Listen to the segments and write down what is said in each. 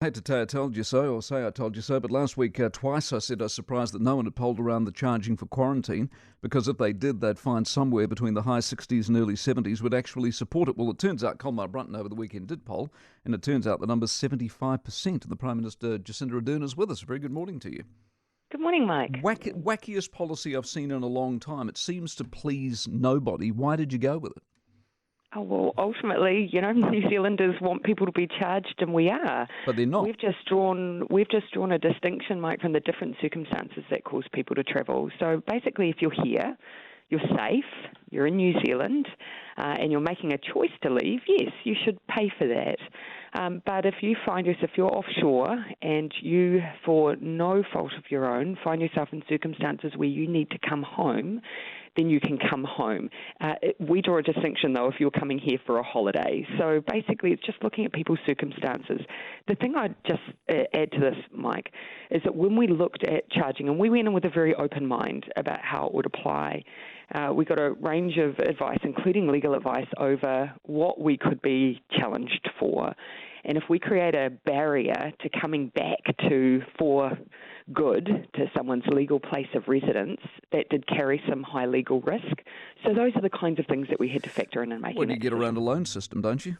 I hate to told you so, or say I told you so, but last week twice I said I was surprised that no one had polled around the charging for quarantine, because if they did, they'd find somewhere between the high 60s and early 70s would actually support it. Well, it turns out Colmar Brunton over the weekend did poll, and it turns out the number's 75%. And the Prime Minister Jacinda Ardern is with us. A very good morning to you. Good morning, Mike. Wackiest policy I've seen in a long time. It seems to please nobody. Why did you go with it? Oh, well, ultimately, New Zealanders want people to be charged, and we are. But they're not. We've just drawn a distinction, Mike, from the different circumstances that cause people to travel. So basically, if you're here, you're safe, you're in New Zealand, and you're making a choice to leave, yes, you should pay for that. But if you find yourself, if you're offshore and you, for no fault of your own, find yourself in circumstances where you need to come home, then you can come home. We draw a distinction, though, if you're coming here for a holiday. So basically, it's just looking at people's circumstances. The thing I'd just add to this, Mike, is that when we looked at charging, and we went in with a very open mind about how it would apply, we got a range of advice, including legal advice, over what we could be challenged for. And if we create a barrier to coming back for good to someone's legal place of residence, that did carry some high legal risk. So those are the kinds of things that we had to factor in making. Well, you get around a loan system, don't you?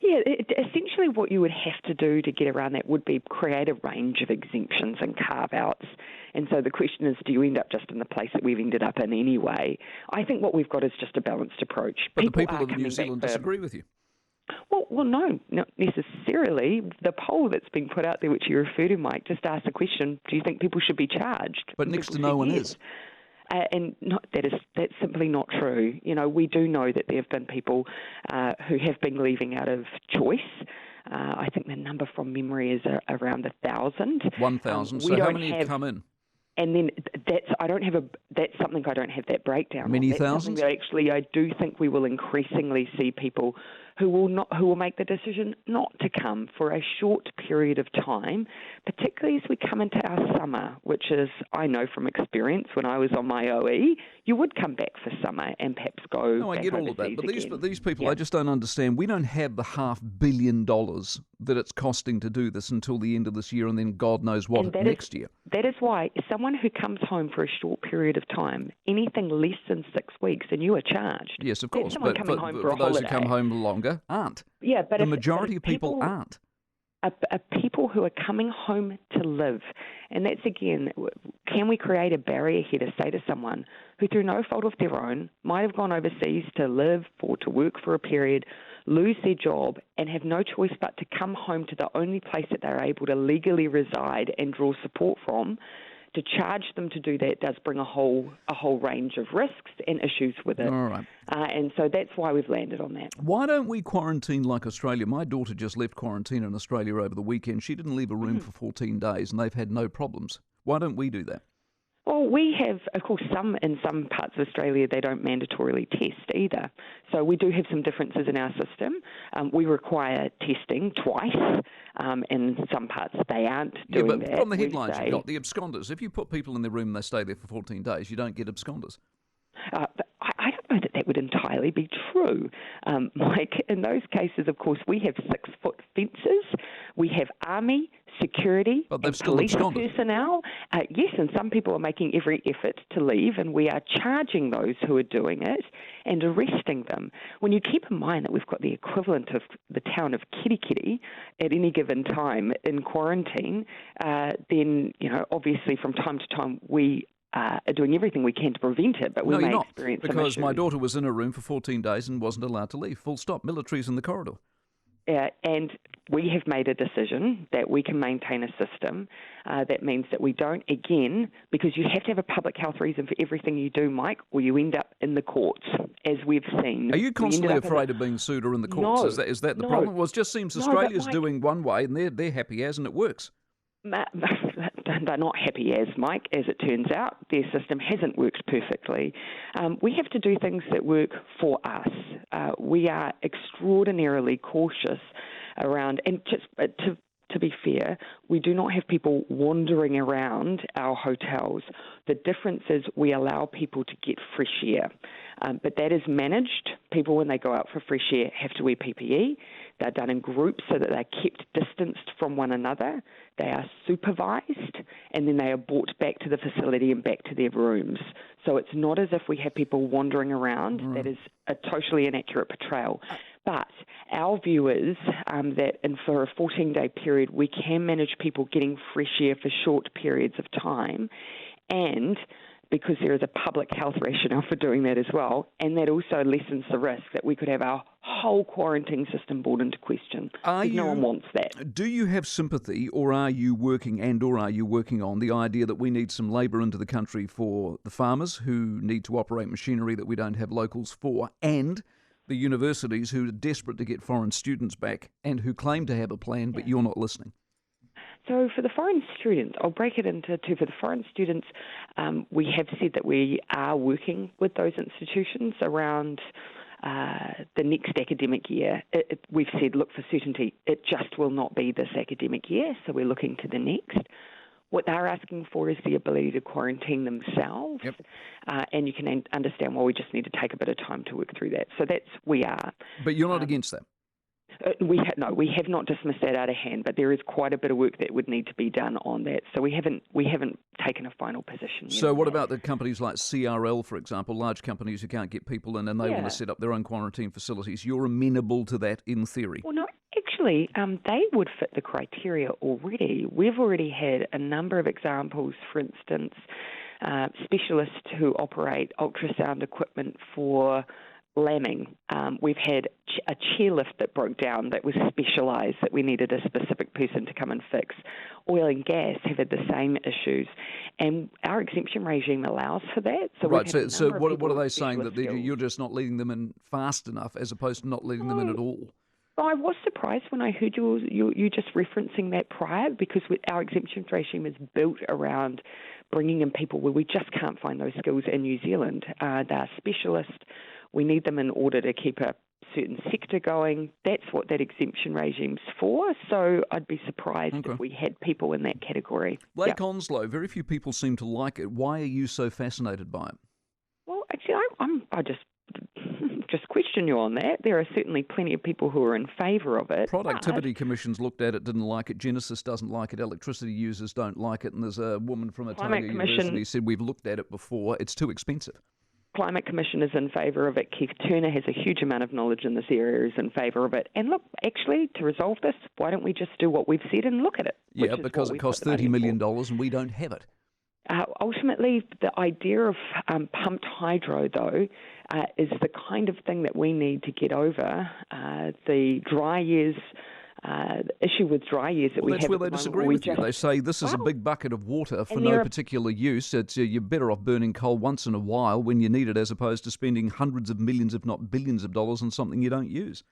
Yeah, essentially what you would have to do to get around that would be create a range of exemptions and carve-outs. And so the question is, do you end up just in the place that we've ended up in anyway? I think what we've got is just a balanced approach. But the people of New Zealand disagree with you. Well, no, not necessarily. The poll that's been put out there, which you refer to, Mike, just asked the question, do you think people should be charged? But next to no one is. That's simply not true. We do know that there have been people who have been leaving out of choice. I think the number from memory is around 1,000. 1,000. So how many have come in? And then that's something I don't have that breakdown. Many that's thousands. Something that actually I do think we will increasingly see people who will make the decision not to come for a short period of time, particularly as we come into our summer, which is, I know from experience, when I was on my OE, you would come back for summer and perhaps go. No, I get all of that, but these people, yeah. I just don't understand. We don't have the $500 million that it's costing to do this until the end of this year, and then God knows what next year. That is why someone who comes home for a short period of time, anything less than 6 weeks, and you are charged. Yes, of course, but for those who come home longer, aren't. Yeah, but the majority of people aren't. Are people who are coming home to live. And that's, again, can we create a barrier here to say to someone who, through no fault of their own, might have gone overseas to live or to work for a period, lose their job, and have no choice but to come home to the only place that they're able to legally reside and draw support from? To charge them to do that does bring a whole range of risks and issues with it. All right. And so that's why we've landed on that. Why don't we quarantine like Australia? My daughter just left quarantine in Australia over the weekend. She didn't leave a room for 14 days, and they've had no problems. Why don't we do that? Well, we have, of course, in some parts of Australia, they don't mandatorily test either. So we do have some differences in our system. We require testing twice. In some parts, they aren't doing that. Yeah, but from the headlines you've got, the absconders, if you put people in their room and they stay there for 14 days, you don't get absconders. I don't know that would entirely be true, Mike. In those cases, of course, we have 6-foot fences. We have army, security, and police personnel. Yes, and some people are making every effort to leave, and we are charging those who are doing it and arresting them. When you keep in mind that we've got the equivalent of the town of Kirikiri at any given time in quarantine, then, obviously from time to time we are doing everything we can to prevent it, but we may experience some issues. Because my daughter was in her room for 14 days and wasn't allowed to leave. Full stop. Military's in the corridor. And we have made a decision that we can maintain a system that means that we don't, again, because you have to have a public health reason for everything you do, Mike, or you end up in the courts, as we've seen. Are you constantly afraid of being sued or in the courts? No, is that the problem? Well, it just seems Australia's doing one way and they're happy as, and it works. They're not happy as, Mike, as it turns out. Their system hasn't worked perfectly. We have to do things that work for us. We are extraordinarily cautious around, and just to be fair, we do not have people wandering around our hotels. The difference is we allow people to get fresh air. But that is managed. People, when they go out for fresh air, have to wear PPE. They're done in groups so that they're kept distanced from one another. They are supervised, and then they are brought back to the facility and back to their rooms. So it's not as if we have people wandering around. Right. That is a totally inaccurate portrayal. But our view is that for a 14-day period, we can manage people getting fresh air for short periods of time, and because there is a public health rationale for doing that as well, and that also lessens the risk that we could have our whole quarantine system brought into question. No one wants that. Do you have sympathy, or are you working on the idea that we need some labour into the country for the farmers who need to operate machinery that we don't have locals for, and the universities who are desperate to get foreign students back and who claim to have a plan, but you're not listening? So for the foreign students, I'll break it into two. For the foreign students, we have said that we are working with those institutions around the next academic year. We've said, look, for certainty, it just will not be this academic year, so we're looking to the next. What they're asking for is the ability to quarantine themselves, and you can understand why we just need to take a bit of time to work through that. So we are. But you're not against that? We have not dismissed that out of hand, but there is quite a bit of work that would need to be done on that. So we haven't taken a final position yet. So what about the companies like CRL, for example, large companies who can't get people in and they want to set up their own quarantine facilities? You're amenable to that in theory? Well, no, actually, they would fit the criteria already. We've already had a number of examples, for instance, specialists who operate ultrasound equipment for lambing. We've had a chairlift that broke down that was specialised, that we needed a specific person to come and fix. Oil and gas have had the same issues, and our exemption regime allows for that. So right, so what are they saying, that you're just not letting them in fast enough as opposed to not letting them in at all? I was surprised when I heard you just referencing that prior, because our exemption regime is built around bringing in people where we just can't find those skills in New Zealand. They're specialists. We need them in order to keep a certain sector going. That's what that exemption regime's for. So I'd be surprised if we had people in that category. Lake Onslow, very few people seem to like it. Why are you so fascinated by it? Well, actually, I just question you on that. There are certainly plenty of people who are in favour of it. Productivity commissions looked at it, didn't like it. Genesis doesn't like it. Electricity users don't like it. And there's a woman from Otago University who said, we've looked at it before. It's too expensive. Climate Commission is in favour of it. Keith Turner has a huge amount of knowledge in this area, is in favour of it. And look, actually, to resolve this, why don't we just do what we've said and look at it? Yeah, because it costs $30 million and we don't have it. Ultimately, the idea of pumped hydro, though, is the kind of thing that we need to get over. The dry years... the issue with dry years that we have. That's where they disagree with you. They say this is a big bucket of water for no particular use. It's you're better off burning coal once in a while when you need it, as opposed to spending hundreds of millions, if not billions of dollars on something you don't use.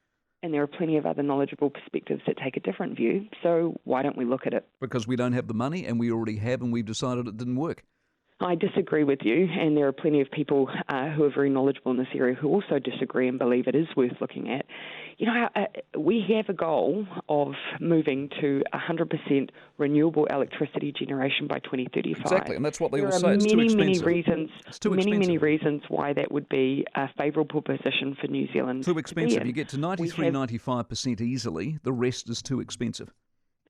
And there are plenty of other knowledgeable perspectives that take a different view. So why don't we look at it? Because we don't have the money, and we already have, and we've decided it didn't work. I disagree with you, and there are plenty of people who are very knowledgeable in this area who also disagree and believe it is worth looking at. You know, we have a goal of moving to 100% renewable electricity generation by 2035. Exactly, and that's what they all say. It's too expensive. Many reasons why that would be a favourable position for New Zealand. Too expensive. You get to 95% easily. The rest is too expensive.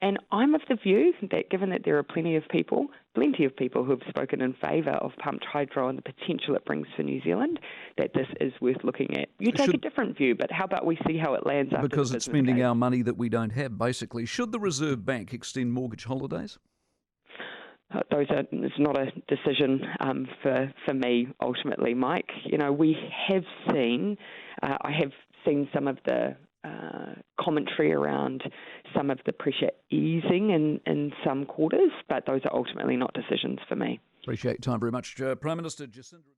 And I'm of the view that given that there are plenty of people who have spoken in favour of pumped hydro and the potential it brings for New Zealand, that this is worth looking at. You take a different view, but how about we see how it lands after because it's spending our money that we don't have, basically. Should the Reserve Bank extend mortgage holidays? It's not a decision for me, ultimately, Mike. You know, I have seen some of the commentary around some of the pressure easing in some quarters, but those are ultimately not decisions for me. Appreciate your time very much, Prime Minister Jacinda.